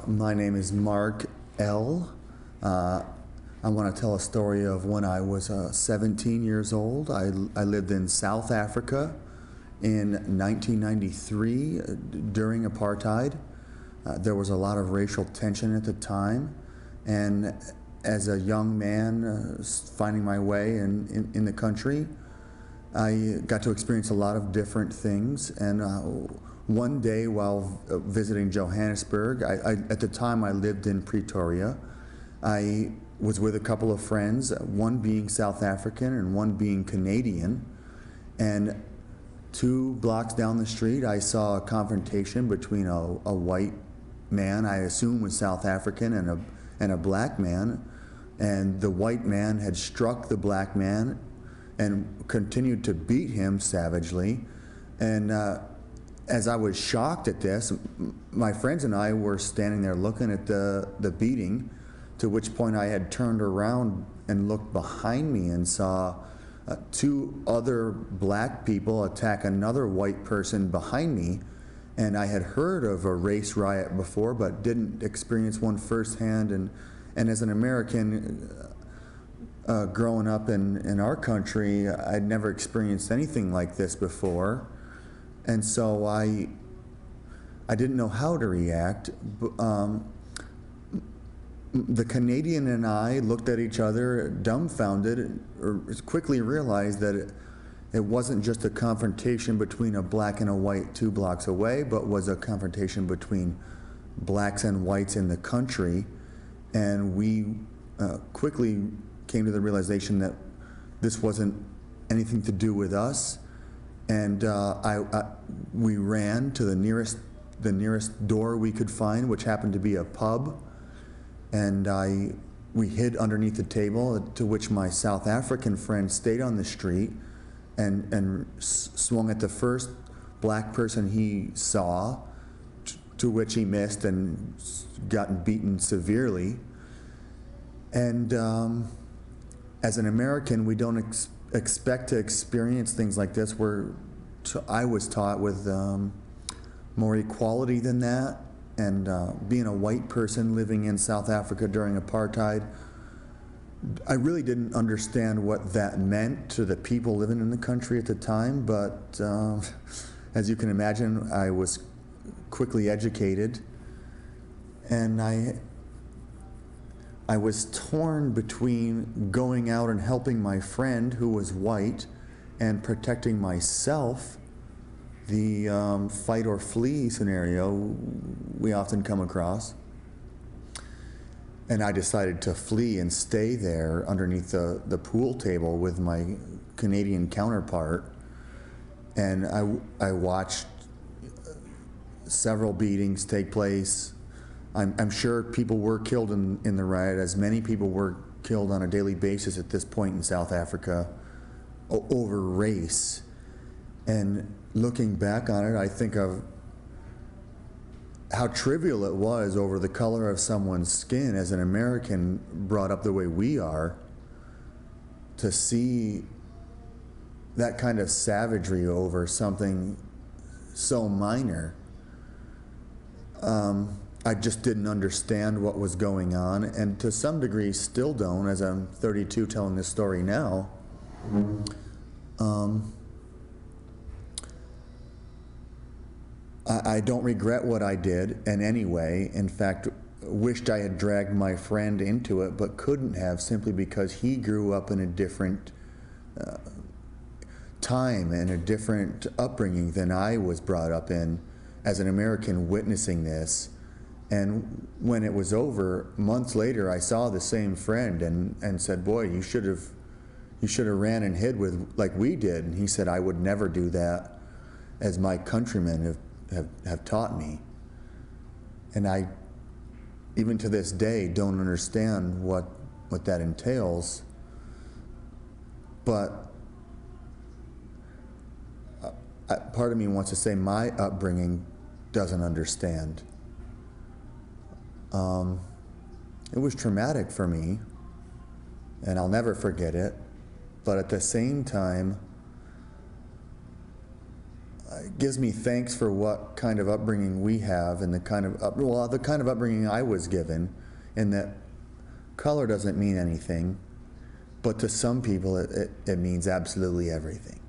My name is Mark L. I want to tell a story of when I was 17 years old. I lived in South Africa in 1993 during apartheid. There was a lot of racial tension at the time, and as a young man finding my way in the country, I got to experience a lot of different things. And one day while visiting Johannesburg, at the time I lived in Pretoria, I was with a couple of friends, one being South African and one being Canadian. And 2 blocks down the street, I saw a confrontation between a white man, I assume was South African, and a black man. And the white man had struck the black man and continued to beat him savagely. And as I was shocked at this, my friends and I were standing there looking at the beating, to which point I had turned around and looked behind me and saw 2 other black people attack another white person behind me. And I had heard of a race riot before, but didn't experience one firsthand. And as an American, growing up in our country, I'd never experienced anything like this before. And so I didn't know how to react. The Canadian and I looked at each other dumbfounded, or quickly realized that it wasn't just a confrontation between a black and a white 2 blocks away, but was a confrontation between blacks and whites in the country. And we quickly came to the realization that this wasn't anything to do with us. And we ran to the nearest door we could find, which happened to be a pub. And we hid underneath the table, to which my South African friend stayed on the street and swung at the first black person he saw, to which he missed and gotten beaten severely. And as an American, we don't expect to experience things like this. I was taught with more equality than that. And being a white person living in South Africa during apartheid, I really didn't understand what that meant to the people living in the country at the time. But as you can imagine, I was quickly educated. And I was torn between going out and helping my friend who was white and protecting myself, the fight or flee scenario we often come across. And I decided to flee and stay there underneath the pool table with my Canadian counterpart. And I watched several beatings take place. I'm sure people were killed in the riot, as many people were killed on a daily basis at this point in South Africa over race. And looking back on it, I think of how trivial it was over the color of someone's skin as an American brought up the way we are, to see that kind of savagery over something so minor. I just didn't understand what was going on, and to some degree still don't, as I'm 32 telling this story now. I don't regret what I did in any way. In fact, wished I had dragged my friend into it, but couldn't have, simply because he grew up in a different time and a different upbringing than I was brought up in as an American, witnessing this. And when it was over, months later, I saw the same friend and said, "Boy, you should have ran and hid with like we did." And he said, "I would never do that, as my countrymen have taught me." And I, even to this day, don't understand what that entails. But part of me wants to say my upbringing doesn't understand. It was traumatic for me, and I'll never forget it. But at the same time, it gives me thanks for what kind of upbringing we have and the kind of the kind of upbringing I was given, in that color doesn't mean anything, but to some people it means absolutely everything.